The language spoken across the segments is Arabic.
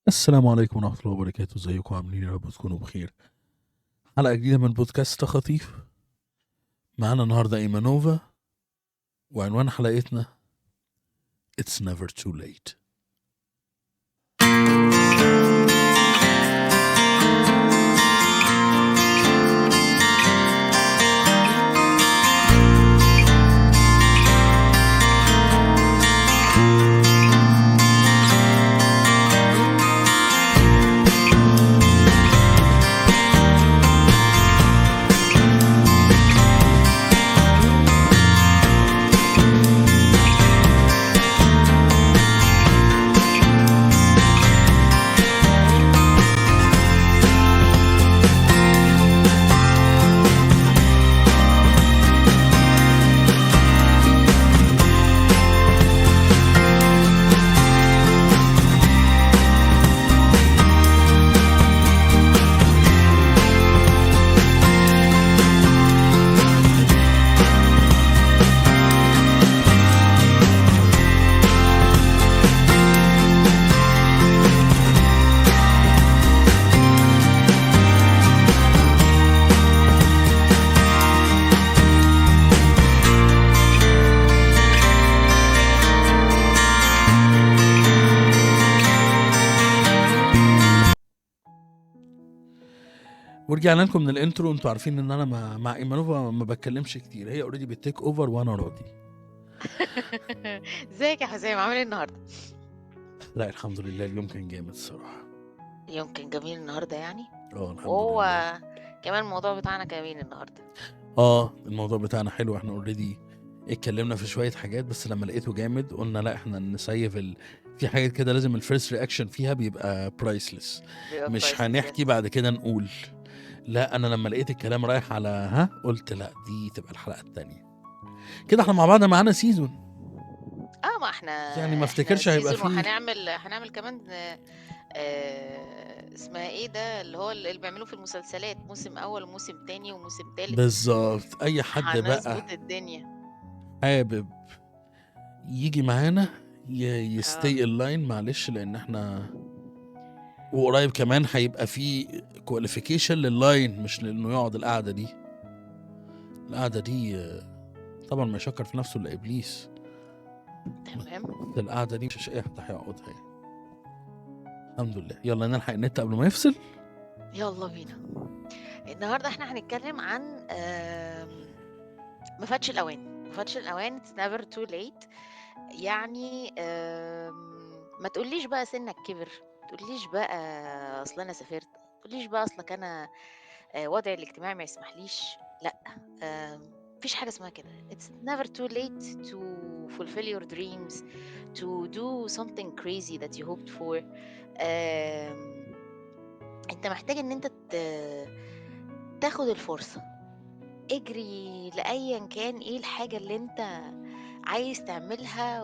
السلام عليكم ورحمة الله وبركاته، ازيكم عاملين؟ يا رب تكونوا بخير. حلقة جديدة من بودكاست خطيف. معانا النهاردة إيمانوفا، وعنوان حلقتنا It's never too late. ورجعنا لكم من الانترو. انتوا عارفين ان انا مع ايمانوفا ما بتكلمش كتير، هي اوريدي بتيك اوفر وانا راضي. ازيك يا حسام، عامل ايه النهارده؟ لا الحمد لله، اليوم كان جامد الصراحة. اليوم كان جميل النهارده يعني. الحمد وهو لله. كمان الموضوع بتاعنا جميل النهارده. الموضوع بتاعنا حلو، احنا اوريدي اتكلمنا في شوية حاجات، بس لما لقيته جامد قلنا لا احنا نسيف في حاجات كده لازم الفيرست رياكشن فيها بيبقى برايسلس، بيبقى مش برايسلس، هنحكي يس. بعد كده نقول. لا انا لما لقيت الكلام رايح على قلت لا دي تبقى الحلقة التانية كده. احنا مع بعض معانا سيزون، ما احنا يعني ما احنا افتكرش هيبقى سيزون، فيه. وهنعمل كمان اسمها ايه ده اللي هو اللي بيعملوه في المسلسلات، موسم اول وموسم تاني وموسم تالت. بالظبط، اي حد بقى هنظبط الدنيا. حابب يجي معانا اه يستي اللاين، معلش، لان احنا وقريب كمان هيبقى في كواليفيكيشن لللاين، مش لانه يقعد القعده دي. القعده دي طبعا ما يشكر في نفسه الا ابليس. تمام. القعده دي مش اي حد هيقعدها يعني. الحمد لله، يلا نلحق النت قبل ما يفصل. يلا بينا. النهارده احنا هنتكلم عن ما فاتش الاوان it's never too late. يعني ما تقوليش بقى سنك كبر، تقوليش بقى اصل انا سافرت، تقوليش بقى اصلك انا وضعي الاجتماعي ما يسمحليش. لا، مفيش حاجه اسمها كده. it's never too late to fulfill your dreams, to do something crazy that you hoped for. انت محتاج ان انت تاخد الفرصه، اجري لأيا كان ايه الحاجة اللي انت عايز تعملها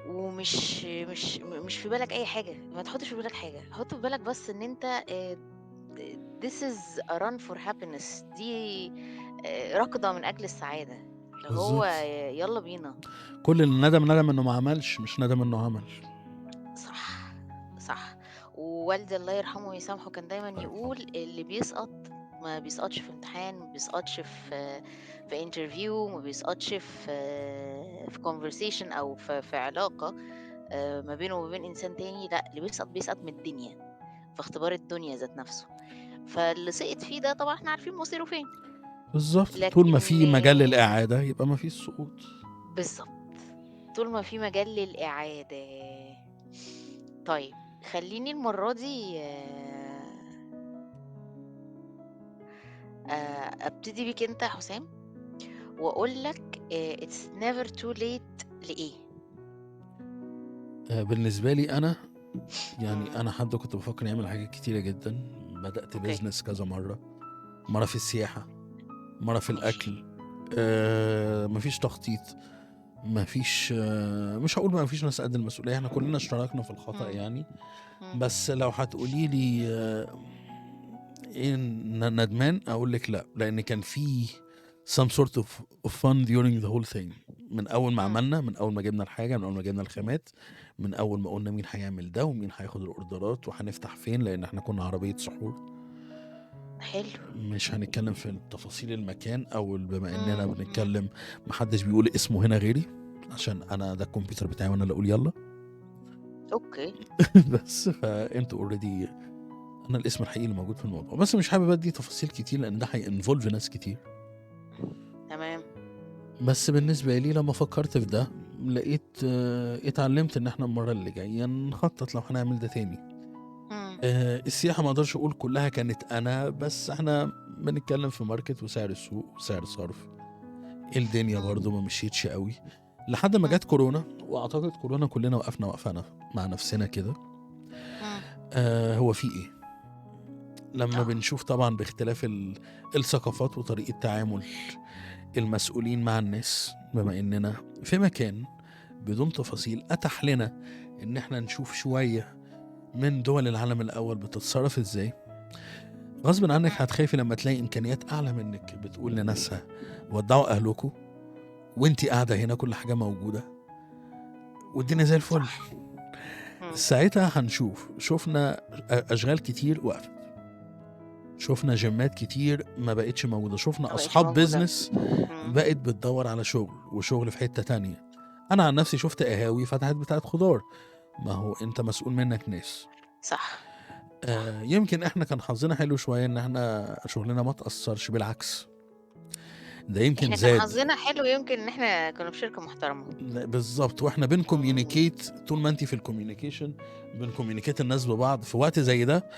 ومش مش في بالك اي حاجة. ما تحطش في بالك حاجة، حط في بالك بس ان انت this is a run for happiness. دي ركضة من اجل السعادة، اللي هو بالظبط، يلا بينا. كل الندم ندم انه ما عملش، مش ندم انه عمل. صح صح. ووالدي الله يرحمه ويسامحه كان دايما يقول اللي بيسقط ما بيسقطش في امتحان، ما بيسقطش في انترفيو، ما بيسقطش في conversation او في علاقة ما بينه وما بين انسان تاني. لا، اللي بيسقط من الدنيا، في اختبار الدنيا ذات نفسه. فاللي سقط فيه ده طبعا احنا عارفين مصيره فين. بالظبط، طول ما لكن في مجال للاعاده يبقى ما فيش سقوط. بالظبط، طول ما في مجال للإعادة. طيب، خليني المرة دي ابتدي بيك انت يا حسام، واقول لك it's never too late لإيه؟ بالنسبه لي انا، يعني مم. انا حد كنت بفكر يعمل حاجات كتيره جدا. بدات اوكي، بيزنس كذا مره في السياحه، مره في ماشي. الاكل. مفيش تخطيط، مفيش مش هقول ما فيش ناس قد المسؤوليه، احنا كلنا اشتركنا في الخطا مم. يعني. مم. بس لو هتقولي لي ايه ندمان، اقول لك لا، لان كان في some sort of fun during the whole thing. من اول ما إمم. عملنا، من اول ما جبنا الحاجه، من اول ما جبنا الخامات، من اول ما قلنا مين هيعمل ده ومين هياخد الاوردرات وهنفتح فين، لان احنا كنا عربيه سحور. حلو. مش هنتكلم في تفاصيل المكان، او بما اننا إمم. بنتكلم محدش بيقول اسمه هنا غيري، عشان انا ده الكمبيوتر بتاعي وانا اللي اقول يلا. أوكي. بس فانتوا اوريدي انا الاسم الحقيقي اللي موجود في الموضوع، بس مش حابب ادي تفاصيل كتير لان ده هينفولف ناس كتير. تمام. بس بالنسبه لي لما فكرت في ده لقيت اتعلمت ان احنا المره اللي جايه نخطط لو هنعمل ده تاني. إمم. السياحه ما اقدرش اقول كلها كانت انا بس، احنا بنتكلم في ماركت وسعر السوق وسعر صرف. الدنيا إمم. برضو ما مشيتش قوي لحد ما إمم. جت كورونا، واعتقد كورونا كلنا وقفنا مع نفسنا كده. إمم. هو في ايه لما آه. بنشوف طبعا باختلاف الثقافات وطريقة تعامل المسؤولين مع الناس، بما اننا في مكان بدون تفاصيل اتاح لنا ان احنا نشوف شوية من دول العالم الاول بتتصرف ازاي. غصب عنك إمم. هتخافي لما تلاقي امكانيات اعلى منك بتقول لناسها ودعوا اهلكم، وانتي قاعدة هنا كل حاجة موجودة والدنيا زي الفل. صح. إمم. ساعتها شفنا اشغال كتير وقفت، شفنا جيمات كتير ما بقتش موجودة، شفنا ما بقتش اصحاب موجودة. بيزنس إمم. بقت بتدور على شغل وشغل في حتة تانية. انا عن نفسي شفت قهاوي فتحت بتاعت خضار، ما هو انت مسؤول منك ناس. صح. صح. يمكن احنا كان حظنا حلو شوية ان احنا شغلنا ما تأثرش، بالعكس ده يمكن إحنا كان زاد. حظنا حلو يمكن إن إحنا كنا في شركة محترمة. لا، بالظبط، واحنا بنكوميونيكيت طول ما انت في الكوميونيكيشن بنكوميونيكيت الناس ببعض في وقت زي ده.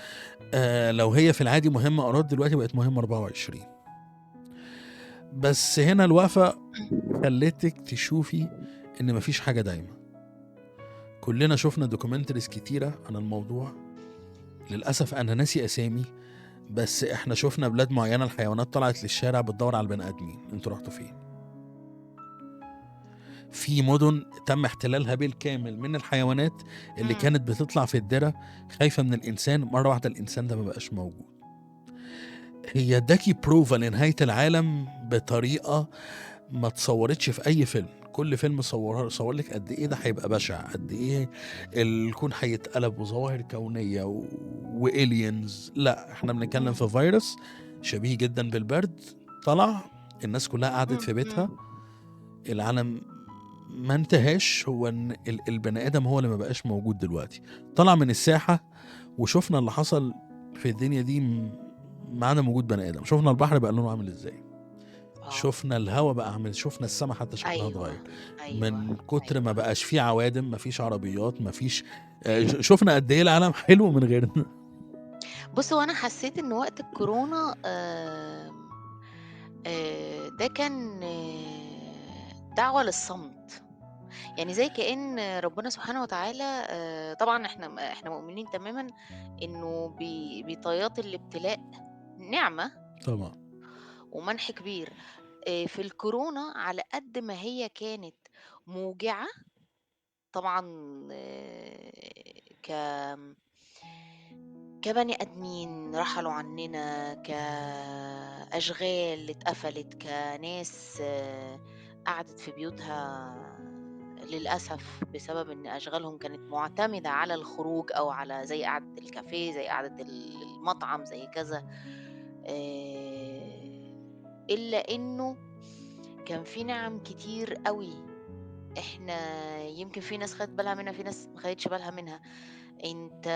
لو هي في العادي مهمة أراد دلوقتي بقت مهمة 24. بس هنا الوقفة خلتك تشوفي إن مفيش حاجة دايما. كلنا شفنا دوكيومنتريز كتيرة عن الموضوع، للأسف أنا ناسي أسامي، بس إحنا شفنا بلاد معينة الحيوانات طلعت للشارع بتدور على البني آدمين، انتوا رحتوا فين؟ في مدن تم احتلالها بالكامل من الحيوانات اللي إمم. كانت بتطلع في الدرة خايفة من الإنسان، مرة واحدة الإنسان ده ما بقاش موجود. هي اداكي بروفا لنهاية العالم بطريقة ما تصورتش في اي فيلم. كل فيلم صور لك قد ايه ده هيبقى بشع، قد ايه الكون هيتقلب وظواهر كونيه والينز. لا، احنا بنتكلم إمم. في فيروس شبيه جدا بالبرد طلع، الناس كلها قعدت إمم. في بيتها، إمم. العالم ما انتهاش. هو ان البني ادم هو اللي ما بقاش موجود دلوقتي، طلع من الساحه. وشفنا اللي حصل في الدنيا دي معانا موجود بني ادم. شفنا البحر بقى لونه عامل ازاي، آه. شفنا الهوا بقى عامل، شفنا السما حتى شكلها أيوه. اتغير أيوه. من كتر ما أيوه. بقاش فيه عوادم، ما فيش عربيات، ما فيش شفنا قد ايه العالم حلو من غيرنا. بُص، هو أنا حسيت إن وقت الكورونا ده كان دعوة للصمت. يعني زي كأن ربنا سبحانه وتعالى طبعًا إحنا مؤمنين تمامًا إنه بطيات الابتلاء نعمة طبعا. ومنح كبير. في الكورونا على قد ما هي كانت موجعة طبعًا ك كبني آدمين رحلوا عننا، كأشغال اتقفلت، كناس قعدت في بيوتها للأسف بسبب إن أشغالهم كانت مُعتمدة على الخروج أو على زي قعدة الكافيه، زي قعدة المطعم، زي كذا. إلا إنه كان في نِعَم كتير أوي، إحنا يمكن في ناس خدت بالها منها، في ناس ما خدتش بالها منها. أنت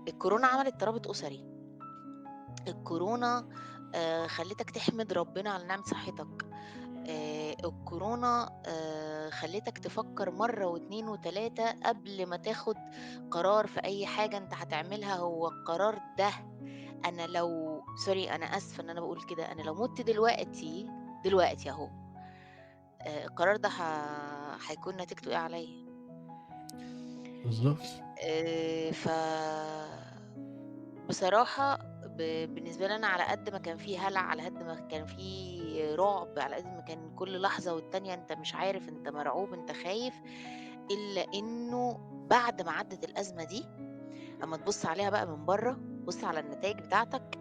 الكورونا عملت ترابط أسري، الكورونا خلّتك تحمد ربنا على نعمة صحتك، الكورونا خلّتك تفكّر مرّة و2 و3 قبل ما تاخد قرار في أي حاجة أنت هتعملها. هو القرار ده أنا لو sorry أنا آسفة إن أنا باقول كده، أنا لو مُت دلوقتي أهو، القرار ده هيكون نتيجته إيه عليّا؟ بالظبط. ف بصراحة بالنسبة لي أنا على قد ما كان في هلع، على قد ما كان في رعب، على قد ما كان كل لحظة والتانية أنت مش عارف، أنت مرعوب، أنت خايف. إلا إنه بعد ما عدِّت الأزمة دي، أمّا تبُص عليها بقى من برّه، بُص على النتايج بتاعتك،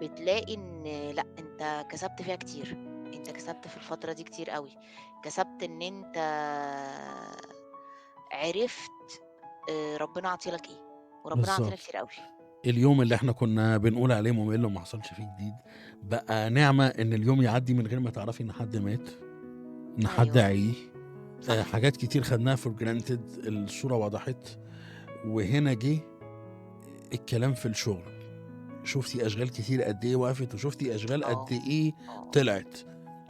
بتلاقي إن لأ، أنت كسبت فيها كتير. انت كسبت في الفترة دي كتير قوي. كسبت ان انت عرفت ربنا عطيلك ايه، وربنا عطيلك بالظبط. كتير قوي. اليوم اللي احنا كنا بنقول عليه ممل وما حصلش فيه جديد بقى نعمة، ان اليوم يعدي من غير ما تعرفي ان حد مات، ان حد ايوه عيه. صح. حاجات كتير خدناها فور جرانتد، الصورة وضحت. وهنا جه الكلام في الشغل. شفتي اشغال كتير قد ايه وقفت، وشفتي اشغال قد اه ايه اه طلعت.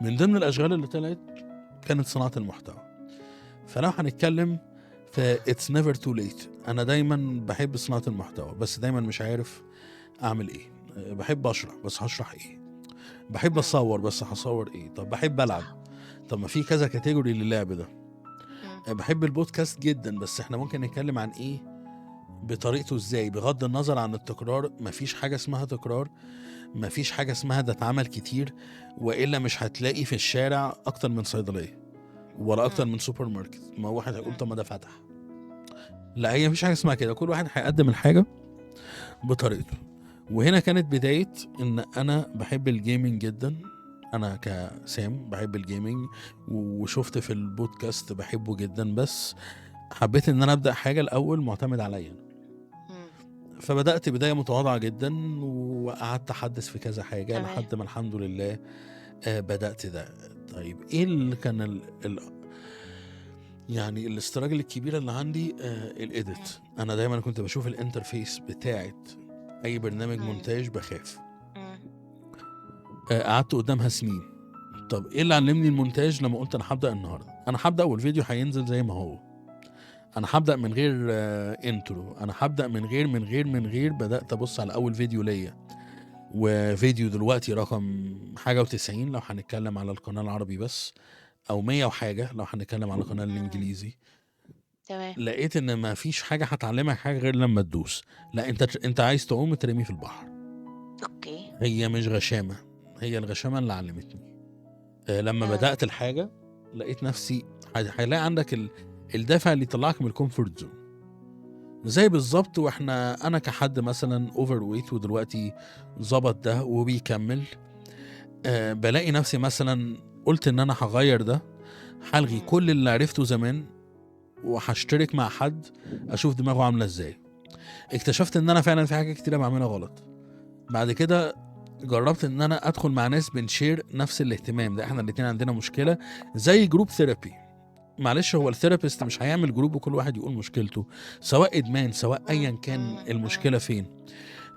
من ضمن الاشغال اللي طلعت كانت صناعة المحتوى. فلو هنتكلم ف it's never too late. انا دايما بحب صناعة المحتوى، بس دايما مش عارف اعمل ايه. بحب اشرح، بس هشرح ايه؟ بحب مم. اصور، بس هصور ايه؟ طب بحب العب، صح. طب ما في كذا كاتيجوري للعب ده. مم. بحب البودكاست جدا، بس احنا ممكن نتكلم عن ايه بطريقته ازاي، بغض النظر عن التكرار. مفيش حاجة اسمها تكرار، مفيش حاجة اسمها ده اتعمل كتير، وإلا مش هتلاقي في الشارع أكتر من صيدلية ولا أكتر مم. من سوبر ماركت. ما واحد هيقول مم. طب ما ده فتح. لا، هي مفيش حاجة اسمها كده، كل واحد هيقدم الحاجة بطريقته. وهنا كانت بداية إن أنا بحب الجيمنج جدا. أنا كسام بحب الجيمنج، وشفت في البودكاست بحبه جدا، بس حبيت إن أنا أبدأ حاجة الأول معتمد عليا. مم. فبدأت بداية متواضعة جدا، وقعدت أحدث في كذا حاجة تمام. لحد ما الحمد لله بدأت ده. طيب إيه اللي كان يعني الاستراجل الكبيرة اللي عندي؟ الإيديت. مم. أنا دايما كنت بشوف الانترفيس بتاعت أي برنامج مم. مونتاج بخاف. مم. قعدت قدامها سنين. طب إيه اللي علمني المونتاج لما قلت أنا هبدأ النهاردة؟ أنا هبدأ والفيديو هينزل زي ما هو. أنا هبدأ من غير انترو. أنا هبدأ من غير بدأت أبص على أول فيديو ليا، وفيديو دلوقتي رقم حاجة و90 لو هنتكلم على القناة العربي بس، أو 100 وحاجة لو هنتكلم على القناة مم. الإنجليزي. تمام. لقيت إن ما فيش حاجة هتعلمك حاجة غير لما تدوس. لا، أنت عايز تعوم ترمي في البحر. اوكي. هي مش غشامة، هي الغشامة اللي علمتني. لما مم. بدأت الحاجة لقيت نفسي هيلاقي عندك الدافع اللي يطلعك من الكومفورت زون. زي بالظبط انا كحد مثلا اوفر ويت ودلوقتي ظبط ده وبيكمل. بلاقي نفسي مثلا قلت ان انا هغير ده، هلغي مم. كل اللي عرفته زمان وهشترك مع حد اشوف دماغه عامله ازاي. اكتشفت ان انا فعلا في حاجات كتيره بعملها غلط. بعد كده جربت ان انا ادخل مع ناس بنشير نفس الاهتمام ده، احنا الاتنين عندنا مشكله، زي جروب ثيرابي. معلش، هو مم. الثيرابيست مش هيعمل جروب وكل واحد يقول مشكلته، سواء ادمان سواء ايا مم. كان مم. مم. المشكله فين.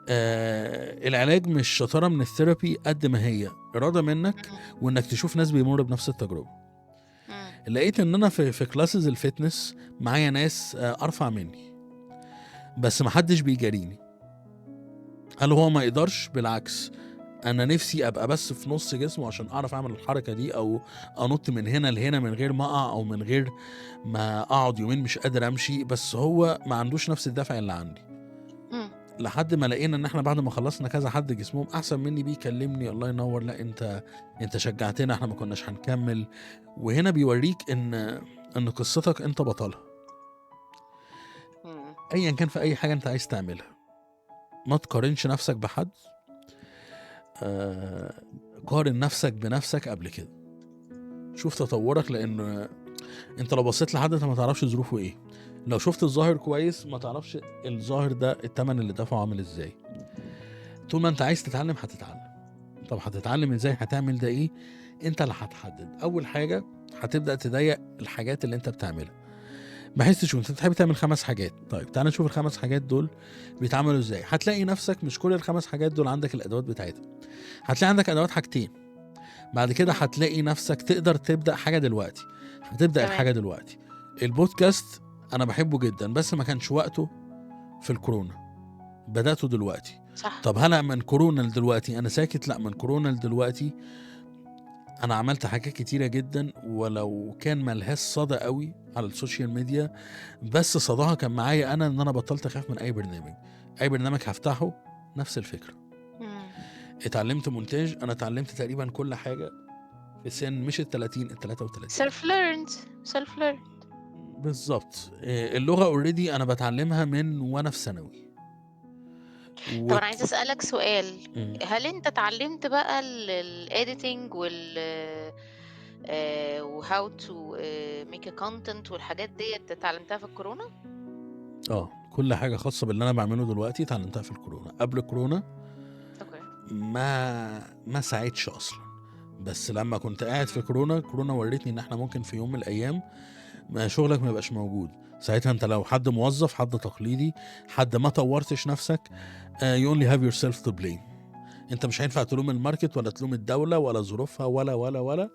العلاج مش شطاره من الثيرابي قد ما هي اراده منك، مم. وانك تشوف ناس بيمر بنفس التجربه. مم. لقيت ان انا في كلاسز الفيتنس معايا ناس ارفع مني، بس محدش بيجاريني. هل هو ما يقدرش؟ بالعكس، انا نفسي ابقى بس في نص جسمه عشان اعرف اعمل الحركه دي، او انط من هنا لهنا من غير ما اقع، او من غير ما اقعد يومين مش قادر امشي. بس هو ما عندوش نفس الدافع اللي عندي. مم. لحد ما لقينا ان احنا بعد ما خلصنا كذا حد جسمهم احسن مني بيكلمني الله ينور، لا انت شجعتنا، احنا ما كناش هنكمل. وهنا بيوريك ان قصتك انت بطلها. مم. ايا كان في اي حاجه انت عايز تعملها، ما تقارنش نفسك بحد. آه قارن نفسك بنفسك قبل كده، شوف تطورك. لان انت لو بصيت لحد انت ما تعرفش ظروفه ايه. لو شفت الظاهر كويس ما تعرفش الظاهر ده التمن اللي دفعه عامل ازاي. طول ما انت عايز تتعلم هتتعلم. طب هتتعلم ازاي؟ هتعمل ده ايه؟ انت اللي هتحدد. اول حاجه هتبدا تضيق الحاجات اللي انت بتعملها، بحيث تشوف انت بتحب تعمل 5 حاجات. طيب تعال نشوف ال5 حاجات دول بيتعملوا ازاي. هتلاقي نفسك مش كل ال5 حاجات دول عندك الادوات بتاعتها. هتلاقي عندك ادوات حاجتين. بعد كده مم. هتلاقي نفسك تقدر تبدا حاجه دلوقتي. هتبدا تمام. الحاجه دلوقتي. البودكاست انا بحبه جدا، بس ما كانش وقته في الكورونا، بداته دلوقتي. صح. طب هل من كورونا لدلوقتي انا ساكت؟ لا، من كورونا لدلوقتي انا عملت حاجات كتيره جدا، ولو كان ملهاش صدى قوي على السوشيال ميديا، بس صداها كان معايا انا، ان انا بطلت اخاف من اي برنامج. اي برنامج هفتحه نفس الفكره. مم. اتعلمت مونتاج، انا اتعلمت تقريبا كل حاجه في سن مش ال30، ال33. self learned. self learned. بالظبط. اللغه اوريدي انا بتعلمها من وانا في ثانوي. طب أنا عايزة أسألك سؤال، مم. هل أنت اتعلمت بقى الediting وhow to make a content والحاجات ديّة اتعلمتها في الكورونا؟ كل حاجة خاصة باللي أنا بعمله دلوقتي اتعلمتها في الكورونا. قبل الكورونا أوكي. ما ساعدش أصلا، بس لما كنت قاعد في كورونا وريتني إن احنا ممكن في يوم من الأيام ما شغلك ما يبقاش موجود. ساعتها انت لو حد موظف، حد تقليدي، حد ما طورتش نفسك، you only have yourself to blame. انت مش هينفع تلوم الماركت ولا تلوم الدولة ولا ظروفها ولا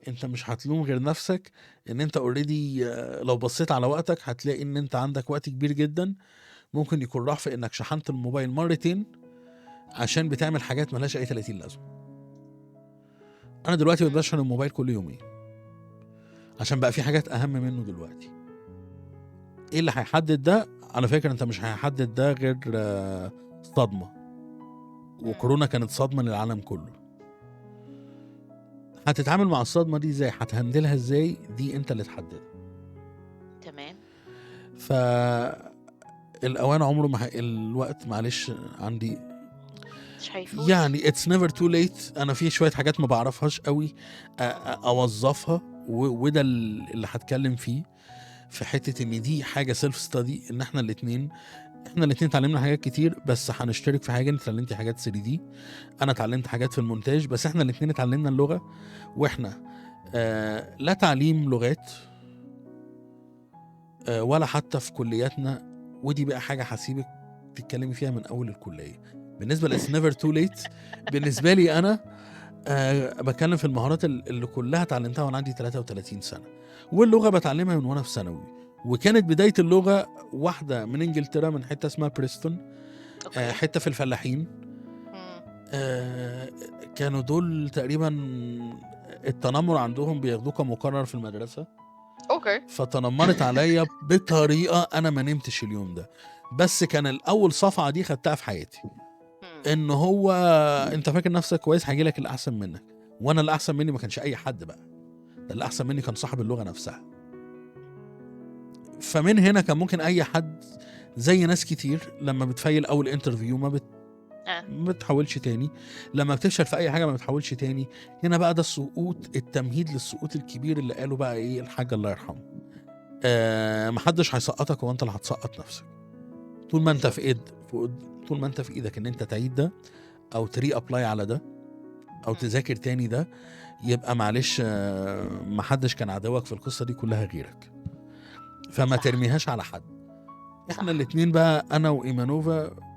انت مش هتلوم غير نفسك. ان انت اوريدي لو بصيت على وقتك هتلاقي ان انت عندك وقت كبير جدا ممكن يكون راح في انك شحنت الموبايل مرتين عشان بتعمل حاجات ملهاش اي 30 لازمة. انا دلوقتي بشحن الموبايل كل يومين عشان بقى في حاجات اهم منه دلوقتي. ايه اللي هيحدد ده؟ على فكرة انت مش هيحدد ده غير صدمة، وكورونا كانت صدمة للعالم كله. هتتعامل مع الصدمة دي ازاي، هتهندلها ازاي، دي انت اللي تحددها. تمام. فالأوان عمره ما الوقت معلش عندي مش هيفوت. يعني it's never too late. انا في شوية حاجات ما بعرفهاش قوي اوظفها، وده اللي هتكلم فيه في حتة ان دي حاجة سيلف ستادي. ان احنا الاتنين اتعلمنا حاجات كتير، بس هنشترك في حاجة. انت اتعلمتي حاجات 3D، انا اتعلمت حاجات في المونتاج، بس احنا الاتنين اتعلمنا اللغة. واحنا لا تعليم لغات ولا حتى في كلياتنا، ودي بقى حاجة هسيبك تتكلمي فيها من اول الكلية. بالنسبة ل It's never too late بالنسبة لي انا بتكلم في المهارات اللي كلها اتعلمتها وانا عندي 33 سنة، واللغة بتعلمها من وانا في ثانوي. وكانت بداية اللغة واحدة من انجلترا، من حتة اسمها بريستون، أوكي. حتة في الفلاحين. كانوا دول تقريبا التنمر عندهم بياخدوه كمقرر في المدرسة. أوكي. فتنمرت عليا بطريقة أنا ما نمتش اليوم ده. بس كان الأول صفعة دي خدتها في حياتي، إن هو أنت فاكر نفسك كويس، هيجيلك اللي أحسن منك. وأنا اللي أحسن مني ما كانش أي حد بقى، ده اللي أحسن مني كان صاحب اللغة نفسها. فمن هنا كان ممكن أي حد، زي ناس كتير لما بتفيل أول انترفيو ما بتحاولش تاني، لما بتفشل في اي حاجه ما بتحاولش تاني. هنا بقى ده السقوط، التمهيد للسقوط الكبير اللي قالوا بقى ايه الحاج الله يرحمه. محدش هيسقطك وانت اللي هتسقط نفسك. طول ما انت طول ما انت في ايدك ان انت تعيد ده او تري ابلاي على ده او تذاكر تاني ده، يبقى معلش محدش كان عدوك في القصه دي كلها غيرك. فما صح. ترميهاش على حد. صح. احنا الاتنين بقى انا وايمانوفا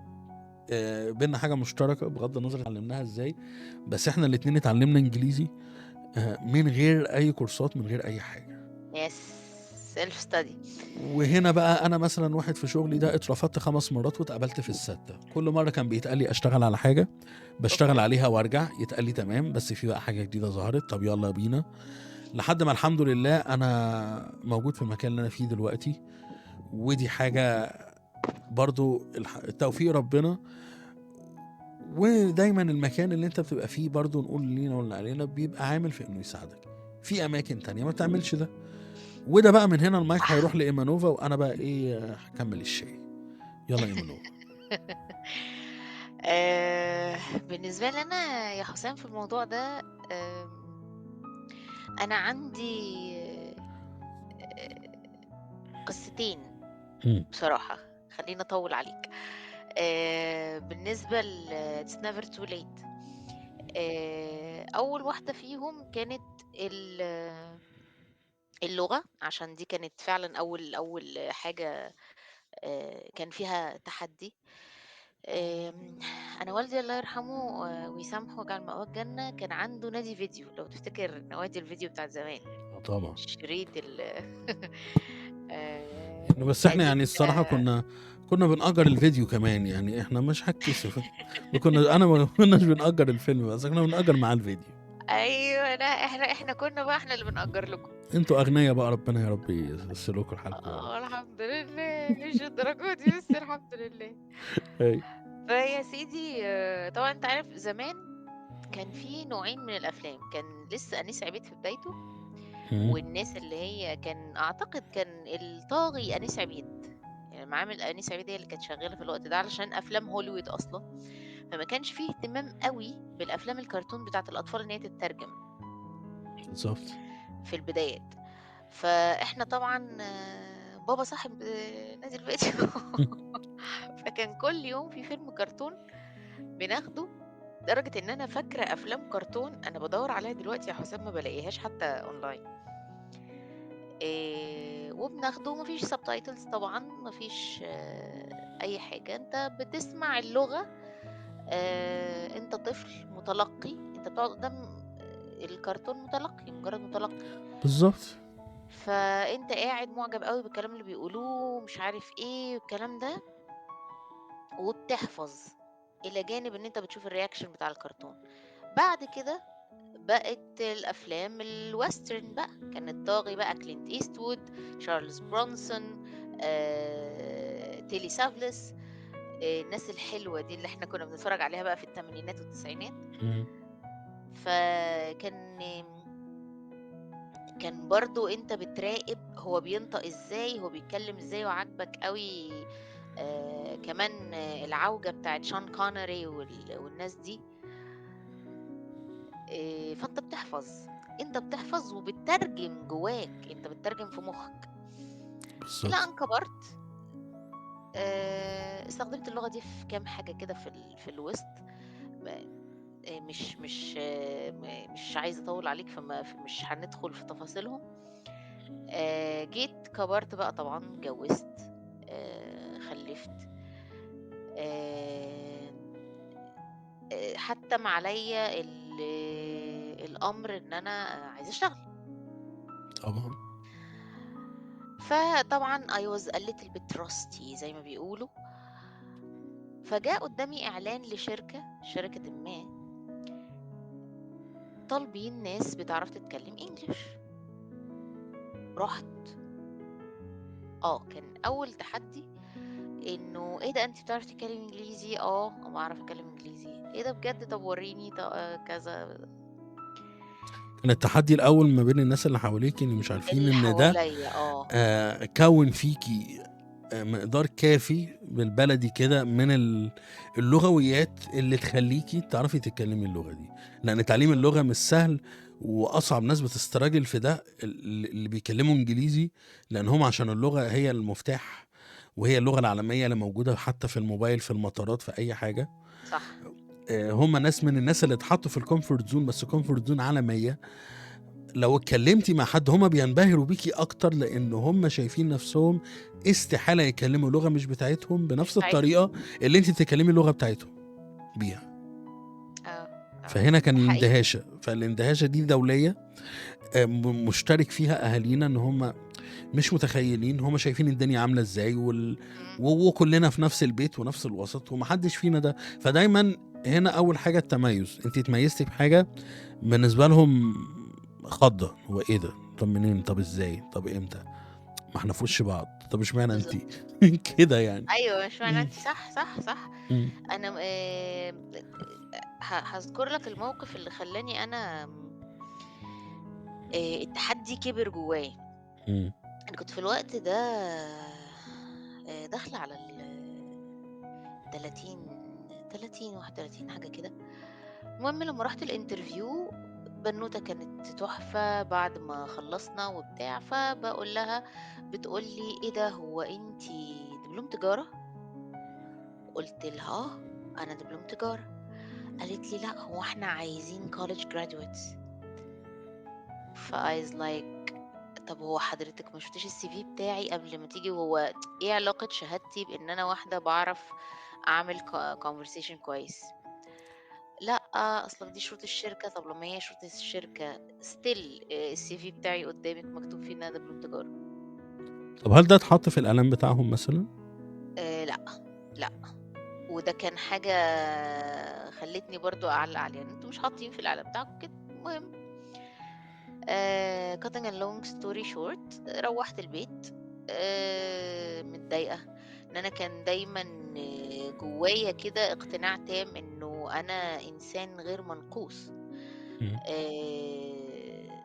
بينا حاجة مشتركة بغض النظر اتعلمناها ازاي، بس احنا الاتنين اتعلمنا انجليزي من غير اي كورسات، من غير اي حاجة. يس. سيلف ستادي. وهنا بقى انا مثلا واحد في شغلي ده اترفضت 5 مرات واتقبلت في الستة. كل مرة كان بيتقال لي اشتغل على حاجة، بشتغل أوكي. عليها وارجع يتقال لي تمام بس في بقى حاجة جديدة ظهرت، طب يلا بينا. لحد ما الحمد لله انا موجود في المكان اللي انا فيه دلوقتي. ودي حاجة برضو التوفيق ربنا. ودايما المكان اللي انت بتبقى فيه برضو نقول لينا ولا علينا بيبقى عامل في انه يساعدك. في اماكن تانية ما تعملش ده. وده بقى من هنا المايك هيروح لايمانوفا، وانا بقى ايه هكمل الشاي. يلا ايمانوفا. بالنسبة لي أنا يا حسام في الموضوع ده، أنا عندي قصتين بصراحة. خلينا أطول عليك. بالنسبة ل It's never too late، أول واحدة فيهم كانت اللغة، عشان دي كانت فعلا أول حاجة كان فيها تحدي. أنا والدي الله يرحمه ويسامحه ويجعل مأواه الجنة، كان عنده نادي فيديو، لو تفتكر نوادي الفيديو بتاعت زمان، طبعا. الشريط بس احنا يعني القديم الصراحة ده. كنا بنأجر الفيديو كمان، يعني احنا مش هتكسف. انا ما كناش بنأجر الفيلم، بس كنا بنأجر معاه الفيديو. أيوه، لا إحنا كنا بقى إحنا اللي بنأجر لكم. انتوا اغنياء بقى، ربنا يا رب يسلكوا الحالكم يا رب. الحمد لله، مش الدرجات دي بس الحمد لله. اي. فيا سيدي، طبعًا أنت عارف زمان كان في نوعين من الأفلام، كان لسه أنيس عبيد في بدايته، والناس اللي هي كان أعتقد كان الطاغي أنيس عبيد، يعني معامل انيس عبيد هي اللي كانت شغاله في الوقت ده علشان افلام هوليوود اصلا، فما كانش فيه اهتمام قوي بالافلام الكرتون بتاعت الاطفال ان هي تترجم بالظبط. في البدايات. فاحنا طبعا بابا صاحب نادي الفيديو فكان كل يوم في فيلم كرتون بناخده، لدرجة ان انا فاكرة افلام كرتون انا بدور عليها دلوقتي يا حسام ما بلاقيهاش حتى اونلاين. وبناخده مفيش سبتايتلز طبعا، مفيش اي حاجة، انت بتسمع اللغة. انت طفل متلقي، انت بتقعد قدام الكرتون متلقي، مجرد متلقي، بالظبط. فانت قاعد معجب قوي بالكلام اللي بيقولوه مش عارف ايه والكلام ده، وبتحفظ الى جانب ان انت بتشوف الرياكشن بتاع الكرتون. بعد كده بقت الافلام الويسترن بقى، كان الطاغي بقى كلينت ايستوود، تشارلز برونسون، تيلي سافلس، الناس الحلوة دي اللي احنا كنا بنتفرج عليها بقى في الثمانينات والتسعينات. كان برضو انت بتراقب هو بينطق ازاي، هو بيتكلم ازاي، وعاجبك قوي كمان العوجة بتاعت شون كونري والناس دي. فانت بتحفظ وبتترجم جواك، انت بتترجم في مخك. الى بالظبط. ان كبرت استخدمت اللغة دي في كام حاجة كده في الوسط، مش عايزة اطول عليك مش هندخل في تفاصيلهم. جيت كبرت بقى طبعا، اتجوزت، خلفت، حتم عليا الامر ان انا عايزه اشتغل. طبعا. فطبعا I was a little bit rusty زي ما بيقولوا. فجاء قدامي اعلان شركة ما طالبين ناس بتعرف تتكلم انجليش. رحت. كان اول تحدي انه ايه ده، انت بتعرفي تتكلمي انجليزي؟ ما اعرف اتكلم انجليزي. ايه ده بجد؟ طب وريني كذا. كان التحدي الاول ما بين الناس اللي حواليك اللي مش عارفين اللي ان ده حواليا كون فيكي مقدار كافي بالبلدي كده من اللغويات اللي تخليكي تعرفي تتكلمي اللغة دي، لأن تعليم بالظبط. اللغة مش سهل، وأصعب ناس بتستراجل في ده اللي بيكلموا إنجليزي، لأن هم عشان اللغة هي المفتاح، وهي اللغة العالمية اللي موجودة حتى في الموبايل، في المطارات، في أي حاجة. صح. هم ناس من الناس اللي اتحطوا في الكومفورت زون، بس كومفورت زون عالمية. لو اتكلمتي مع حد هما بينبهروا بيكي اكتر، لان هما شايفين نفسهم استحالة يكلموا لغة مش بتاعتهم مش بنفس بتاعتهم. الطريقة اللي انت بتتكلمي اللغة بتاعتهم بيها. فهنا كان حقيقي. فالاندهاشة دي دولية، مشترك فيها اهالينا، ان هما مش متخيلين، هما شايفين الدنيا عاملة ازاي، وكلنا في نفس البيت ونفس الوسط ومحدش فينا ده. فدايما هنا اول حاجة التميز، انت اتميزتي بحاجة بالنسبة لهم خضة. هو ايه ده؟ طب منين؟ طب ازاي؟ طب امتى؟ ما احنا في وش بعض، طب اشمعنى انت بالظبط. كده يعني؟ ايوه مش معنى مم. انت صح. مم. انا هذكر لك الموقف اللي خلاني انا التحدي كبر جوايا. مم. انا كنت في الوقت ده داخله على 30 31 حاجه كده. المهم لما رحت الانترفيو، بنوته كانت تحفه بعد ما خلصنا وبتاع، فبقول لها، بتقول لي ايه ده، هو انتي دبلوم تجاره؟ قلت لها انا دبلوم تجاره. قالت لي لا، هو احنا عايزين college graduates. فايز لايك طب هو حضرتك ما شفتيش السي في بتاعي قبل ما تيجي؟ وهو ايه علاقة شهادتي بان انا واحدة بعرف اعمل conversation كويس؟ لا اصلا دي شروط الشركة. طب لما هي شروط الشركة ستيل السي في بتاعي قدامك مكتوب فيه ان انا دبلوم تجارة. طب هل ده اتحط في الاعلان بتاعهم مثلا؟ لا وده كان حاجة خلتني برضو اعلق عليها، انتوا مش حاطين في الاعلان بتاعكم كده. المهم cutting a long story short، روحت البيت متضايقة، ان انا كان دايما جوايا كده اقتناع تام انه انا انسان غير منقوص. مم. آه،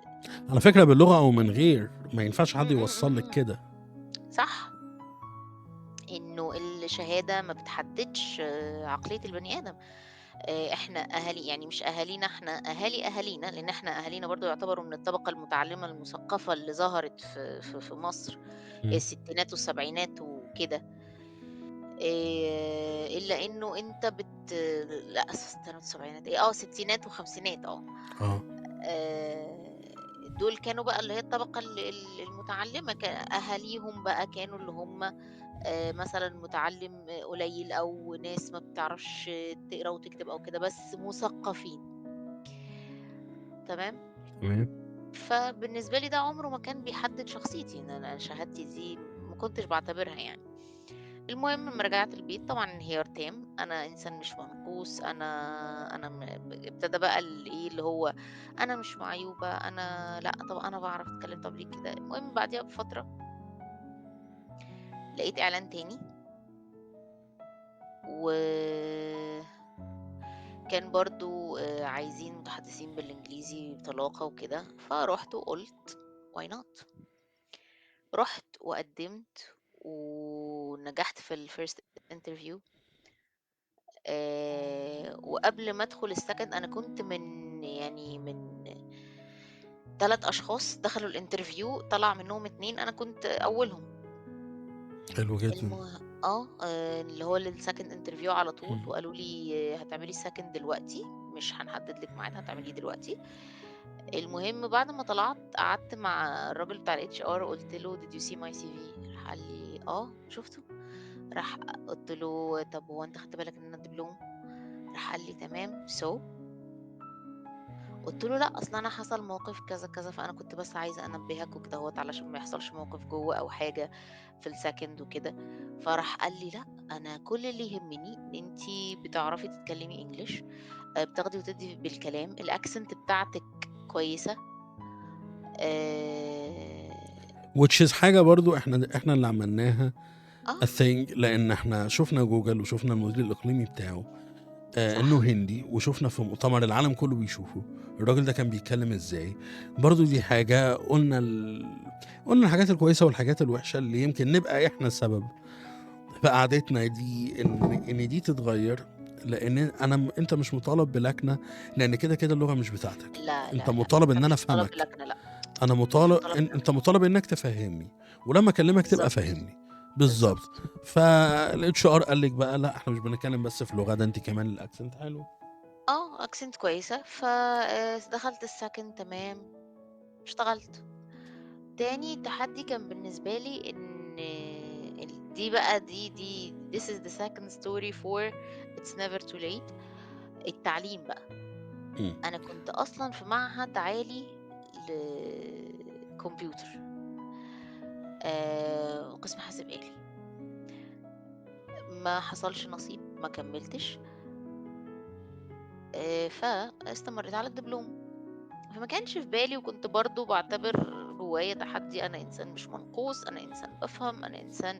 على فكرة باللغة او من غير، ما ينفعش حد م- م- يوصل لك م- م. كده. صح. إنه الشهادة ما بتحددش عقلية البني آدم. إحنا أهالي، يعني مش أهالينا، إحنا أهالينا، لإن إحنا أهالينا برضه يعتبروا من الطبقة المتعلمة المثقفة اللي ظهرت في مصر إمم. الستينات والسبعينات وكده. إلا إنه أنت لأ، ستينات وسبعينات إيه، ستينات وخمسينات آه. آآ دول كانوا بقى اللي هي الطبقة المتعلمة، أهاليهم بقى كانوا اللي هم مثلًا متعلِّم قليل أو ناس ما بتعرفش تقرا وتكتب أو كده، بس مثقّفين، تمام؟ تمام. فبالنسبة لي ده عمره ما كان بيحدد شخصيتي، إن أنا شهادتي دي ما كنتش باعتبرها يعني. المهم أمّا رجعت البيت طبعًا انهيار تام، أنا إنسان مش منقوص، أنا م ب ابتدى بقى إيه، اللي هو أنا مش معيوبة، أنا لأ، طب أنا باعرف أتكلّم، طب ليه كده؟ المهم بعديها بفترة لقيت إعلان تاني، وكان برضه عايزين متحدثين بالإنجليزي بطلاقة وكده، فرُحت وقُلت why not. رُحت وقدّمت ونجحت في الfirst interview. وقبل ما أدخل الsecond أنا كنت من 3 أشخاص دخلوا الinterview، طلع منهم 2 أنا كنت أولهم. حلو جدًا. اللي هو للsecond interview على طول، إمم. وقالوا لي هتعملي الsecond دلوقتي، مش هنحدد لِك ميعاد، هتعمليه دلوقتي. المهم بعد ما طلعت قعدت مع الراجل بتاع الHR، قُلت له: "Did you see my CV؟" راح قال لي: شُفته." راح قُلت له: "طب هو أنت خدت بالك إن أنا دبلوم؟" راح قال لي: "تمام so." قُلت له: "لأ، أصل أنا حصل موقف كذا، كذا، فأنا كنت بس عايزة أنبّهك وكدهوّة علشان ما يحصلش موقف جوّه أو حاجة في الsecond وكده." فراح قال لي: "لأ، أنا كل اللي يهمني إن أنتِ بتعرفي تتكلمي English، بتاخدي وتدّي بالكلام، الaccent بتاعتِك كويسة." آآ which is حاجة برضه إحنا اللي عملناها I آه، think، لإن إحنا شُفنا جوجل وشُفنا المدير الإقليمي بتاعه إنه صح، هندي، وشُفنا في مؤتمر العالم كُلّه بيشوفه، الراجل ده كان بيتكلّم إزاي. برضه دي حاجة قُلنا الحاجات الكويسة والحاجات الوحشة اللي يمكن نبقى إحنا السبب في قعدتنا دي إن دي تتغيّر، لإن أنت مش مطالب بلكنة، لإن كده اللغة مش بتاعتك، لا، أنت لا، لأ، مطالب أنت إن أنا مش مطالب أفهمك، بلكنة لأ، أنا مش مطالب مطالب أنت بلكنة، مطالب إنّك تفهّمني، ولمّا أكلّمك تبقى بالضبط، فاهمني. بالضبط. بالضبط. فالHR قال لِك بقى لأ، إحنا مش بنتكلّم بس في لغة، ده أنتِ كمان الaccent حلو. accent كويسة، دخلت الsecond تمام، اشتغلت. تاني تحدي كان بالنسبة لي إن دي بقى دي this is the second story for it's never too late. التعليم بقى، إمم. أنا كنت أصلًا في معهد عالي لكمبيوتر، قسم حاسب آلي، ما حصلش نصيب، ما كمّلتش، فاستمريت على الدبلوم. فما كانش في بالي، وكنت برضه باعتبر جوايا تحدي، أنا إنسان مش منقوص، أنا إنسان بافهم، أنا إنسان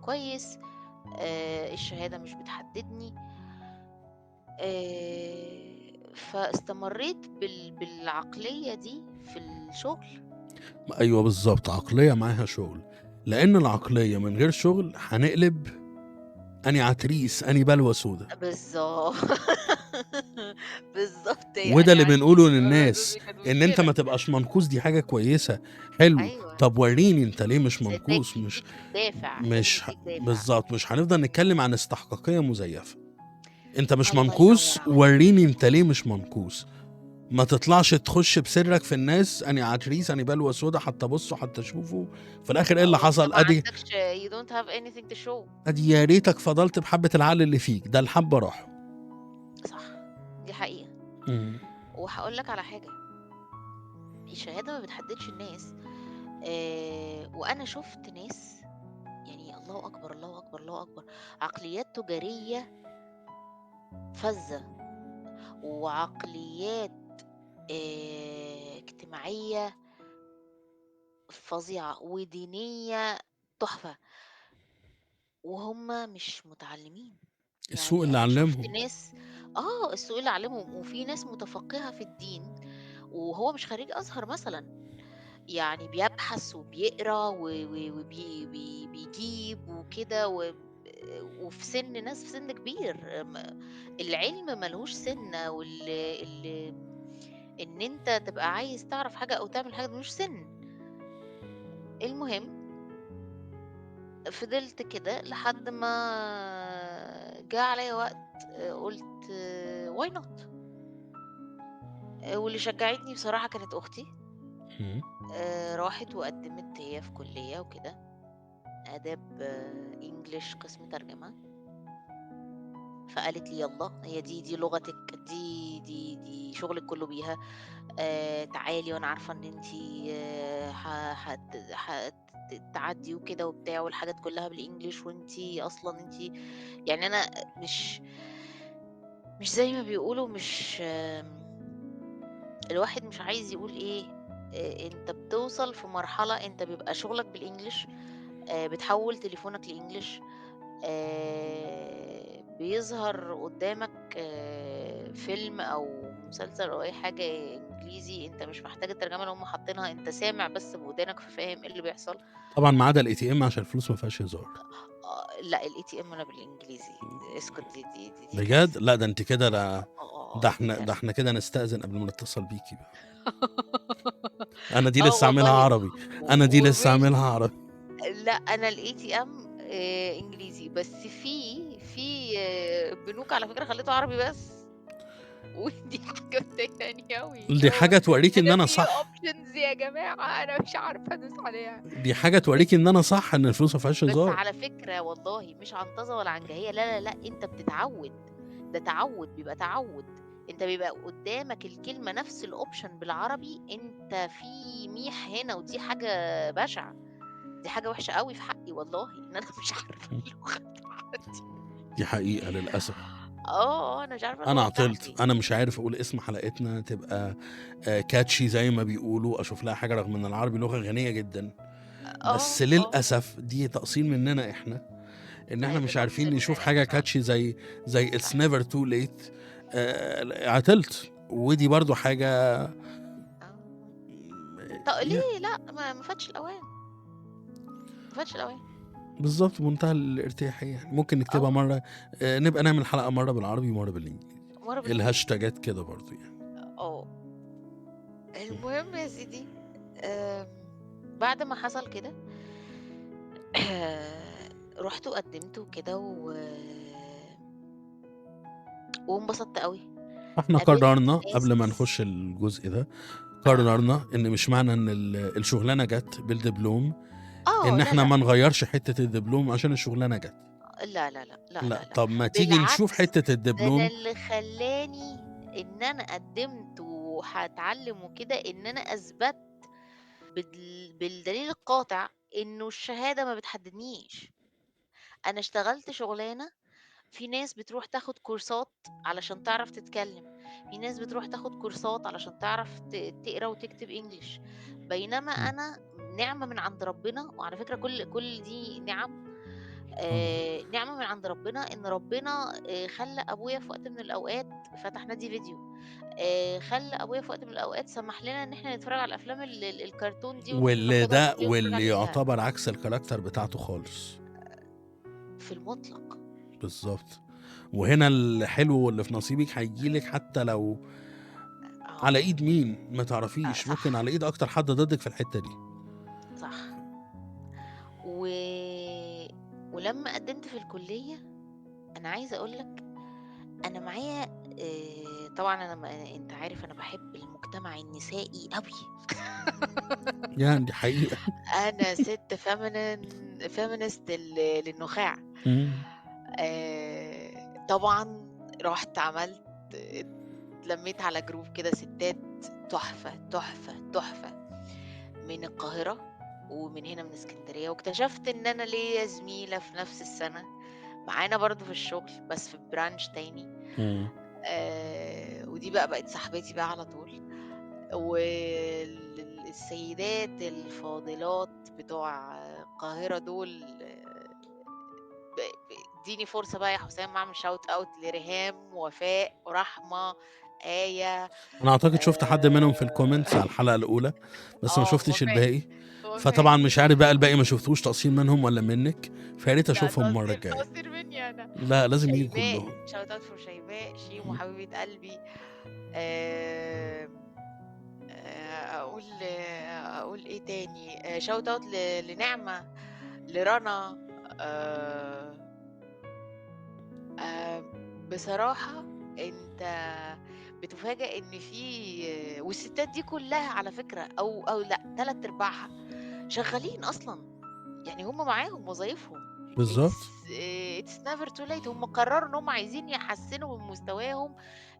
كويس، الشهادة مش بتحددني. فاستمريت بالعقلية دي في الشغل. أيوه بالضبط، عقلية معاها شغل، لإن العقلية من غير شغل هنقلب أني عتريس، أني بلوى سودا. بالضبط. بالضبط، هي وده أني اللي بنقوله عتريس، أنا للناس، جوزي كانت إن أنت مشكلة. ما تبقاش منقوص دي حاجة كويسة، حلو. أيوه، طب ورّيني أنت ليه مش بس ده منقوص، يدّيك دافع، لازم مش يدّيك دافع. بالضبط، مش هنفضل نتكلم عن استحقاقية مزيفة. أنت مش الله ينور منقوص، عليك. ورّيني أنت ليه مش منقوص. ما تطلعش تخش بسرك في الناس، أني عتريس، أني بلوى سودا، حتى بُصّوا، حتى شوفوا، في الآخر إيه اللي وأنت حصل؟ ما عندكش you don't have anything to show. أدي يا ريتك فضلت بحبة العقل اللي فيك، ده الحبة راحوا. صح، دي حقيقة. إمم. وهاقول لك على حاجة، الشهادة ما بتحددش الناس. وأنا شُفت ناس، يعني الله أكبر، الله أكبر، الله أكبر، عقليات تجارية فَذّة، وعقليات اجتماعية فظيعة، ودينية تحفة، وهُم مش متعلمين. السوق يعني اللي أنا شُفت علّمهم. ناس، السوق اللي علّمهم، وفي ناس متفقهة في الدين وهو مش خريج أزهر مثلًا، يعني بيبحث وبيقرا وبيجيب وكده وفي سن ناس في سن كبير. العلم ملهوش سن، ان انت تبقى عايز تعرف حاجة او تعمل حاجة ملوش سن. المهم فضلت كده لحد ما جه عليا وقت قلت واي نوت. واللي شجعتني بصراحة كانت اختي. مم. راحت وقدمت هي في كلية وكده، آداب انجليش قسم ترجمة. فقالت لي يلا، هي دي لغتك، دي شغلك كله بيها. تعالي وانا عارفة ان انتي تعدي وكده وبتاع، والحاجات كلها بالانجليش، وانتي اصلا انتي يعني انا مش زي ما بيقولوا، مش الواحد مش عايز يقول ايه. انت بتوصل في مرحلة انت بيبقى شغلك بالانجليش، بتحول تليفونك لانجليش، بيظهر قدامك فيلم او مسلسل او اي حاجة انجليزي، انت مش محتاج الترجمة اللي هم حاطينها، انت سامع بس بودانك ففاهم ايه اللي بيحصل. طبعا ما عدا ATM عشان الفلوس ما فيهاش هزار. لا الاي تي ام انا بالانجليزي. اسكت، دي بجد؟ كارثة. لا ده انت كده، لا. ده دي احنا ده كارثة. احنا كده نستأذن قبل ما نتصل بيكي بقى. انا دي اه لسه عاملها والله. عربي. انا دي لسه ومش عاملها عربي. لأ، أنا الATM إنجليزي، بس في بنوك على فكرة خلّيته عربي بس. ودي حاجة مضايقاني أوي، اللي دي هو حاجة توريك ان أنا انا في صح. options يا جماعة، أنا مش عارفة أدوس عليها. دي حاجة بس توريك ان انا صح، ان الفلوس ما فيهاش بس هزار. على فكرة والله مش عنطزة ولا عنجهية، لا، لا، لأ، أنت بتتعوّد. ده تعوّد، بيبقى تعوّد. أنت بيبقى قدّامك الكلمة نفس الoption بالعربي، أنت في ميح هنا، ودي حاجة بشعة. دي حاجة وحشة أوي في حقي والله، إن أنا مش عارفة اللغة بتاعتي. دي حقيقة للأسف. أنا مش عارفة انا اللغة عطلت، بتاعتي. انا مش عارف اقول اسم حلقتنا تبقى كاتشي زي ما بيقولوا، اشوف لها حاجة، رغم ان العربي لغة غنية جدا. بس آه. للأسف دي تقصير مننا احنا، ان احنا مش عارفين بتقصير نشوف مننا حاجة فعلًا. كاتشي زي It's صح. never too late. عطلت، ودي برضو حاجة. آه. يا ليه لأ، ما فاتش الأوان، ما فاتش الأوان. بالظبط، منتهى الارتياحية. يعني ممكن نكتبها آه. مرة، نبقى نعمل حلقة مرة بالعربي ومرة بالإنجليزي. مرّة بالإنجليزي. الهاشتاجات كده برضو يعني. آه. المهم يا سيدي، بعد ما حصل كده رُحت وقدّمت وكده وانبسطت أوي. احنا قابلت قررنا ناس. قبل ما نخش الجزء ده، آه. قررنا ان مش معنى ان الشغلانة جت بالدبلوم ان لا، احنا لأ. ما نغيرش حتة الدبلوم عشان الشغلانة جت. لا، لا، لأ، لا، لا، لا، لأ. طب ما تيجي نشوف بالعكس، حتة ده أنا الدبلوم. اللي خلّاني إن أنا قدّمت وهاتعلّم وكده، إن أنا أثبتت بالدليل القاطع إنه الشهادة ما بتحددنيش. أنا اشتغلت شغلانة، في ناس بتروح تاخد كورسات علشان تعرف تتكلم، في ناس بتروح تاخد كورسات علشان تعرف تقرا وتكتب English، بينما م. أنا نعمة من عند ربنا. وعلى فكرة كل دي نِعَم. نعمة من عند ربنا، إن ربنا خلّى أبويا في وقت من الأوقات فتح نادي فيديو، خلّى أبويا في وقت من الأوقات سمح لنا إن إحنا نتفرّج على الأفلام الكرتون دي، ونروح ناخدها كل يوم نتفرّج واللي عليها. يعتبر عكس الكاركتر بتاعته خالص. في المطلق. بالظبط. وهنا الحلو اللي في نصيبك هيجي لك، حتى لو على آه. ايد مين ما تعرفيش، ممكن صح. على ايد اكتر حد ضدك في الحتة دي. صح. و ولمّا قدّمت في الكلية، أنا عايزة أقول لك أنا معايا طبعًا أنا أنت عارف أنا باحب المجتمع النسائي أوي. يعني دي حقيقة. أنا سِت feminist للنخاع. مم. طبعًا رُحت عملت اتلمّيت على group كده ستات تحفة، تحفة، تحفة، من القاهرة ومن هنا من إسكندرية. واكتشفت إن أنا ليّا زميلة في نفس السَنة معانا برضه في الشغل، بس في branch تاني. مم. ودي بقت صاحبتي بقى على طول. السيدات الفاضلات بتوع القاهرة دول، اديني فرصة بقى يا حسام أعمل shout out لريهام، وفاء، ورحمة، آية. انا اعتقد شفت حد منهم في الكومنتس على الحلقه الاولى، بس ما شفتش وفاء الباقي. فطبعا مش عارف بقى الباقي ما شفتوش تقصير منهم ولا منك، فيا ريت لا، اشوفهم المره الجايه. تقصير مني انا. لا لازم يجوا شيماء، كلهم. شوت اوت فور شيماء، شيمو حبيبة قلبي. آه، اقول ايه تاني؟ شوت اوت لنعمة، لرنا. آه، بصراحة انت بتفاجأ ان في والستات دي كلها على فكرة او لا 3/4 شغالين اصلا، يعني هم معاهم وظايفهم. بالظبط. it's never too late. هم قرروا ان هم عايزين يحسنوا من مستواهم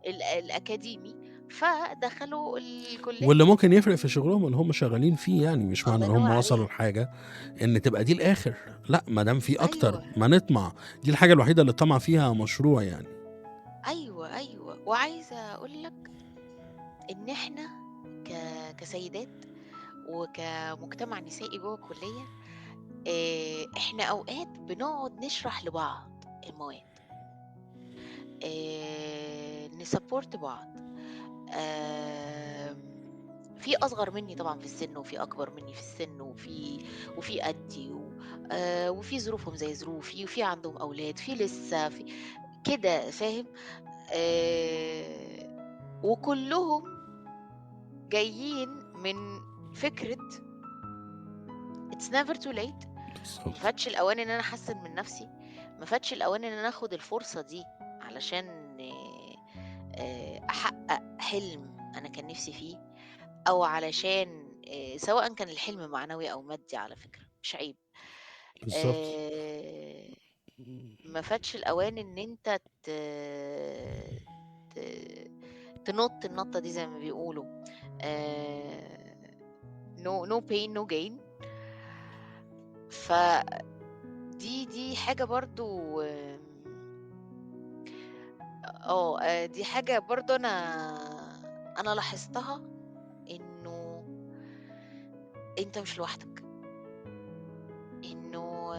الاكاديمي، فدخلوا الكلية. واللي ممكن يفرق في شغلهم اللي هم شغالين فيه، يعني مش معنى الله ان هم ينور وصلوا عليك. لحاجه ان تبقى دي الاخر. لا، ما دام في اكتر ايوه ما نطمع. دي الحاجه الوحيده اللي طمع فيها مشروع يعني. ايوه، وعايزة اقول لك ان احنا كسيدات وكمجتمع نسائي جوه الكلية، احنا اوقات بنقعد نشرح لبعض المواد، نسبورت بعض. في اصغر مني طبعا في السن، وفي اكبر مني في السن، وفي قدي وفي ظروفهم زي ظروفي، وفي عندهم اولاد، في لسه في كده، فاهم؟ وكلهم جايين من فكرة it's never too late. ما بالظبط. فاتش الاوان ان انا احسن من نفسي، ما فاتش الاوان ان انا اخد الفرصة دي علشان احقق حلم انا كان نفسي فيه، او علشان سواء كان الحلم معنوي او مادي، على فكرة مش عيب. بالظبط. آه، ما فاتش الاوان ان انت تنط النطة دي زي ما بيقولوا. no pain no gain. دي حاجة برضو. دي حاجة برضو انا لاحظتها، انه انت مش لوحدك، انه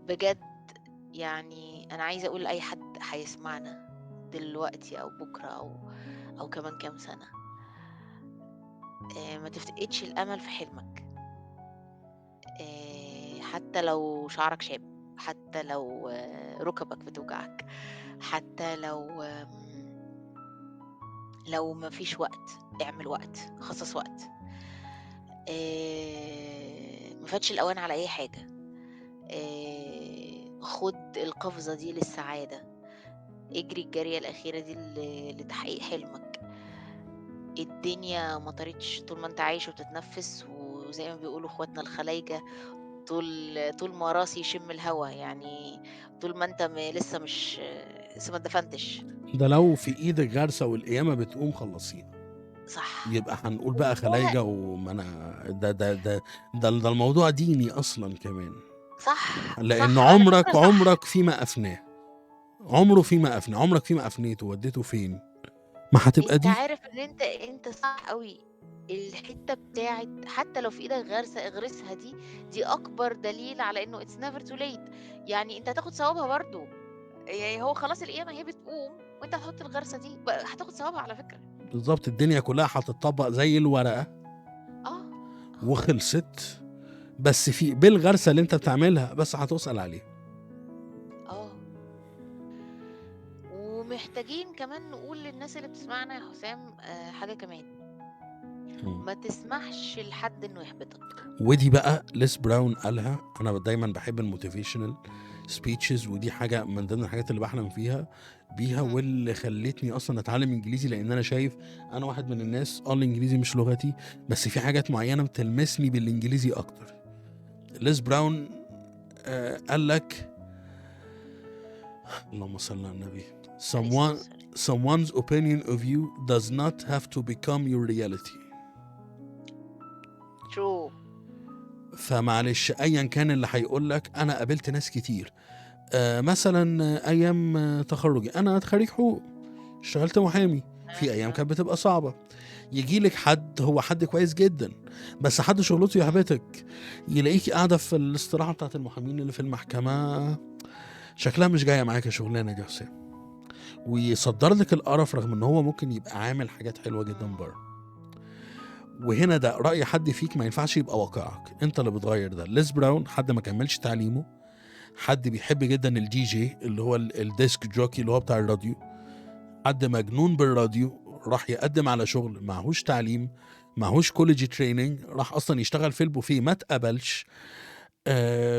بجد. يعني انا عايزة اقول لاي حد هيسمعنا دلوقتي او بكرة او كمان كام سنة، ما تفقدش الامل في حلمك. حتى لو شعرك شاب، حتى لو ركبك بتوجعك، حتى لو ما فيش وقت، اعمل وقت، خصص وقت. ما فاتش الأوان على أي حاجة. خد القفزة دي للسعادة، اجري الجرية الأخيرة دي لتحقيق حلمك. الدنيا ما طارتش طول ما انت عايش وبتتنفس، وزي ما بيقولوا اخواتنا الخلايجة، طول ما راسي يشم الهوا، يعني طول ما انت لسه ما اتدفنتش. ده لو في ايدك غرسه والقيامه بتقوم خلصيها، صح. يبقى هنقول بقى ولا خلايجه ومنع. ده الموضوع ديني اصلا كمان. صح لان صح على فكرة، صح. عمرك فيما افناه. عمرك فيما افنيته وديته فين؟ ما هتبقى انت دي. عارف ان انت صح قوي. الحتة بتاعت حتى لو في ايدك غرسة اغرسها، دي اكبر دليل على انه it's never too late. يعني انت هتاخد ثوابها برضو، يعني هو خلاص القيامة هي بتقوم، وانت هتحط الغرسة دي هتاخد ثوابها على فكرة. بالظبط، الدنيا كلها هتطبق زي الورقه اه وخلصت. بس في بالغرسه اللي انت بتعملها بس هتسأل عليها. اه ومحتاجين كمان نقول للناس اللي بتسمعنا يا حسام حاجة كمان، ما تسمحش لحد انه يحبطك. ودي بقى ليس براون قالها. انا دايما بحب الموتيفيشنال سبيتشز، ودي حاجه من ضمن الحاجات اللي بحلم بيها مم. واللي خلتني اصلا اتعلم انجليزي. لان انا شايف انا واحد من الناس الانجليزي مش لغتي، بس في حاجات معينه بتلمسني بالانجليزي اكتر. ليس براون قال لك، اللهم صل على النبي، someone's opinion of you does not have to become your reality. true. فمعلش ايا كان اللي هيقول لك. انا قابلت ناس كتير مثلا ايام تخرجي، انا خريج حقوق، اشتغلت محامي. في ايام كانت بتبقى صعبه، يجي لك حد هو حد كويس جدا، بس حد شغلته يهبطك، يلاقيكي قاعده في الاستراحه بتاعت المحامين اللي في المحكمه، شكلها مش جايه معاك الشغلانه دي يا حسام. ويصدر لك القرف رغم ان هو ممكن يبقى عامل حاجات حلوه جدا بره. وهنا ده رأي حد فيك ما ينفعش يبقى واقعك، انت اللي بتغير ده. ليز براون حد ما كملش تعليمه، حد بيحب جدا الدي جي اللي هو الديسك جوكي اللي هو بتاع الراديو، حد مجنون بالراديو، راح يقدم على شغل معهوش تعليم، معهوش كوليجي تريننج، راح اصلا يشتغل في البوفيه ما تقبلش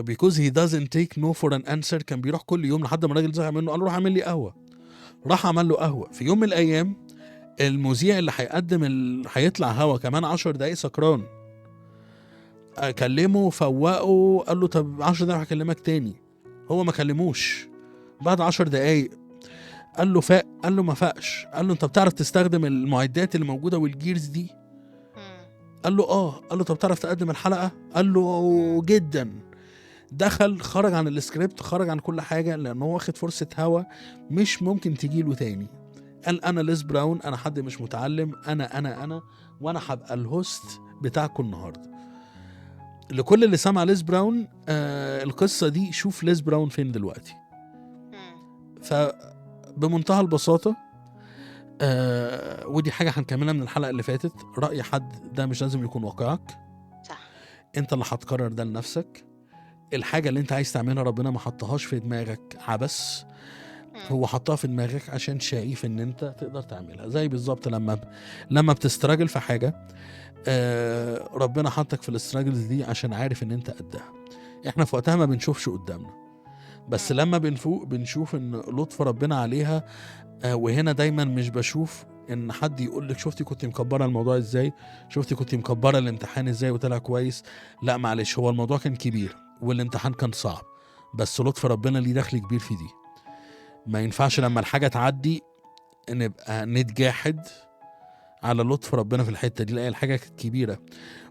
because he doesn't take no for an answer. كان بيروح كل يوم لحد ما الراجل زهق منه قال له روح اعمل لي قهوه، راح عمل له قهوه. في يوم من الايام المذيع اللي هيقدم هيطلع هوا كمان 10 دقايق سكران، كلمه فوقه قال له طب 10 دقايق هكلمك تاني، هو ما كلموش. بعد 10 دقايق قال له فاق، قال له ما فاقش، قال له انت بتعرف تستخدم المعدات اللي موجوده والجيرز دي؟ قال له اه. قال له طب بتعرف تقدم الحلقه؟ قال له جدا. دخل خرج عن السكريبت، خرج عن كل حاجه، لانه هو واخد فرصه هوا مش ممكن تجيله تاني. قال انا ليز براون، انا حد مش متعلم، انا وانا هبقى الهوست بتاعكم النهارده. لكل اللي سمع ليز براون القصه دي، شوف ليز براون فين دلوقتي. فبمنتهى البساطه ودي حاجه هنكملها من الحلقه اللي فاتت، راي حد ده مش لازم يكون واقعك، صح. انت اللي هتقرر ده لنفسك. الحاجه اللي انت عايز تعملها ربنا ما حطهاش في دماغك عبس، هو حطها في دماغك عشان شايف ان انت تقدر تعملها. زي بالظبط لما بتستراجل في حاجه ربنا حطك في الاستراجلز دي عشان عارف ان انت قدها. احنا في وقتها ما بنشوفش قدامنا، بس لما بنفوق بنشوف ان لطف ربنا عليها. وهنا دايما مش بشوف ان حد يقول لك شفتي كنت مكبره الموضوع ازاي، شفتي كنت مكبره الامتحان ازاي وطلع كويس. لا معلش، هو الموضوع كان كبير والامتحان كان صعب، بس لطف ربنا ليه دخل كبير في دي. ما ينفعش لما الحاجه تعدي نبقى نتجاحد على لطف ربنا في الحته دي. لا، الحاجه كانت كبيره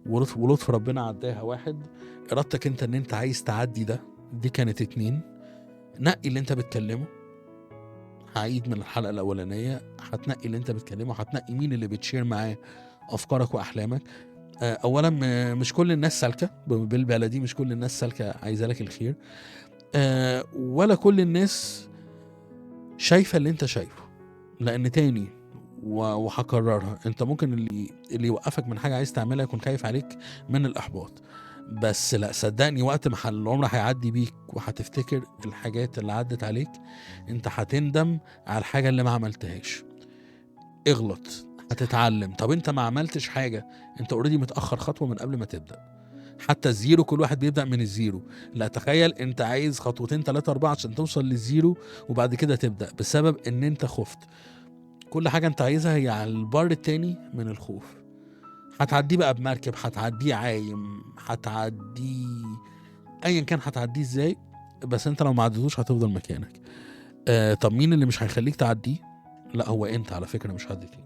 ولطف ربنا عداها. واحد، ارادتك انت ان انت عايز تعدي ده، دي كانت 2. نقي اللي انت بتكلمه. هعيد من الحلقه الاولانيه، هتنقي اللي انت بتكلمه، هتنقي مين اللي بتشير معاه افكارك واحلامك. اولا مش كل الناس سالكه، بالبلدي مش كل الناس سالكه عايزه لك الخير، ولا كل الناس شايفه اللي انت شايفه. لان تاني وهكررها، انت ممكن اللي يوقفك من حاجه عايز تعملها يكون خايف عليك من الاحباط، بس لا صدقني، وقت ما العمر هيعدي بيك وهتفتكر الحاجات اللي عدت عليك، انت هتندم على الحاجه اللي ما عملتهاش. اغلط هتتعلم. طب انت ما عملتش حاجه، انت اوريدي متاخر خطوه من قبل ما تبدا. حتى الزيرو كل واحد بيبدا من الزيرو، لا تخيل انت عايز 2 3 4 عشان توصل للزيرو وبعد كده تبدا، بسبب ان انت خفت. كل حاجه انت عايزها هي على البار التاني من الخوف. هتعديه بقى بمركب، هتعديه عايم، هتعديه ايا كان، هتعديه ازاي، بس انت لو ما عديتوش هتفضل مكانك. طب مين اللي مش هيخليك تعديه؟ لا هو انت على فكره، مش حد تاني.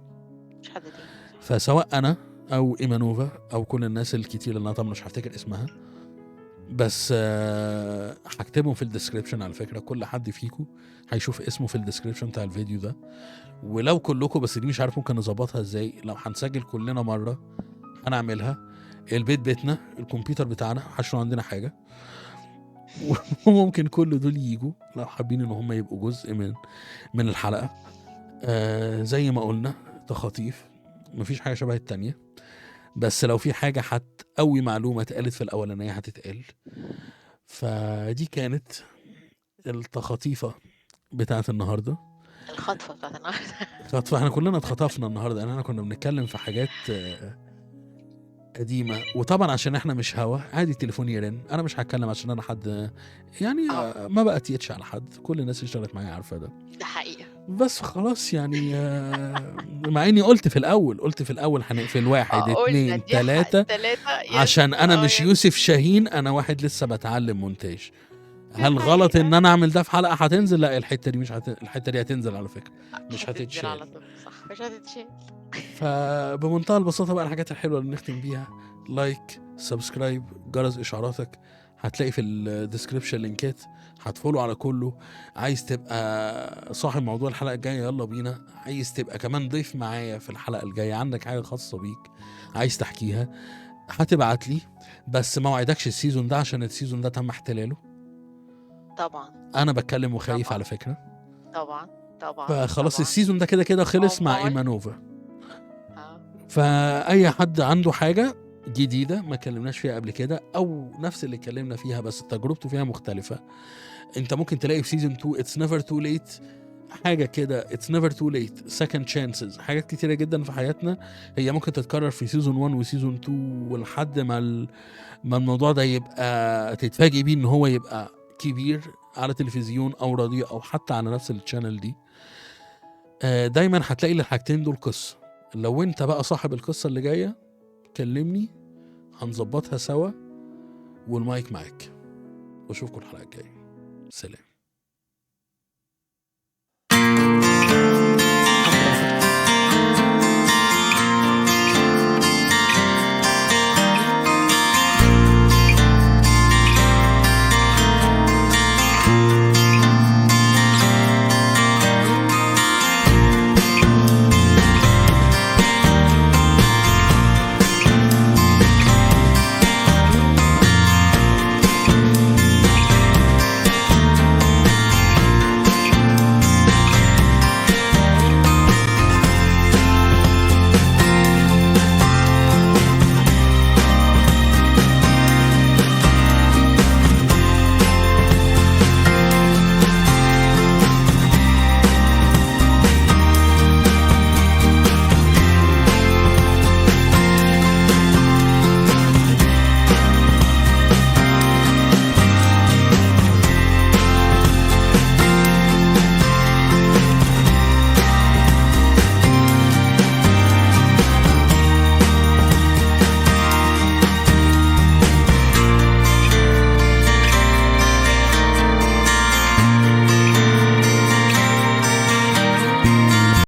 مش حد تاني. فسواء انا او ايمانوفا او كل الناس الكتير اللي انا طبعا مش هفتكر اسمها، بس هكتبهم في الديسكريبشن. على فكره كل حد فيكم هيشوف اسمه في الديسكريبشن بتاع الفيديو ده. ولو كلكم، بس دي مش عارف ممكن نظبطها ازاي، لو هنسجل كلنا مره هنعملها. البيت بيتنا، الكمبيوتر بتاعنا، هشرح عندنا حاجه وممكن كل دول يجوا لو حابين ان هم يبقوا جزء من الحلقه. زي ما قلنا تخاطيف، مفيش حاجه شبه التانية، بس لو في حاجه هتقوي معلومه اتقالت في الاولانيه هتتقال. فدي كانت التخاطيفه بتاعت النهارده، الخطفة بتاعت النهارده. خطفه. احنا كلنا اتخطفنا النهارده، يعني احنا كنا بنتكلم في حاجات قديمه. وطبعا عشان احنا مش هوا عادي التليفون يرن، انا مش هتكلم عشان انا حد يعني ما بقى تيتش على حد، كل الناس اللي اشتغلت معايا عارفه ده حقيقة. بس خلاص يعني. مع اني قلت في الاول هنقفل 1 2 3 عشان انا مش يوسف شاهين، انا واحد لسه بتعلم مونتاج. هل غلط ان انا اعمل ده في حلقه هتنزل؟ لا، الحته دي مش الحته دي هتنزل على فكره، مش هتتشال على طول. صح، مش هتتشال. فبمنتهى البساطه بقى الحاجات الحلوه اللي نختم بيها: لايك، سبسكرايب، جرس اشعاراتك، هتلاقي في الديسكريبشن لينكات، هتفولو على كله. عايز تبقى صاحب موضوع الحلقه الجايه يلا بينا، عايز تبقى كمان ضيف معايا في الحلقه الجايه، عندك حاجه خاصه بيك عايز تحكيها، هتبعت لي. بس ما وعدكش السيزون ده عشان السيزون ده تم احتلاله. طبعا انا بتكلم وخايف طبعا. على فكره. طبعا طبعا فخلاص طبعا. السيزون ده كده كده خلص مع أمال. ايمانوفا. اه فاي حد عنده حاجه جديده ما كلمناش فيها قبل كده او نفس اللي اتكلمنا فيها بس تجربته فيها مختلفه، انت ممكن تلاقي في سيزون 2 اتس نيفر تو ليت حاجه كده، اتس نيفر تو ليت، سكند تشانسز، حاجات كتيره جدا في حياتنا هي ممكن تتكرر في سيزون 1 وسيزون 2 ولحد ما الموضوع ده يبقى تتفاجئ بيه ان هو يبقى كبير على تلفزيون او راديو او حتى على نفس الشانل دي. دايما هتلاقي للحاجتين دول قصه. لو انت بقى صاحب القصه اللي جايه كلمني هنظبطها سوا والمايك معاك، واشوفكم الحلقه الجايه. سلام.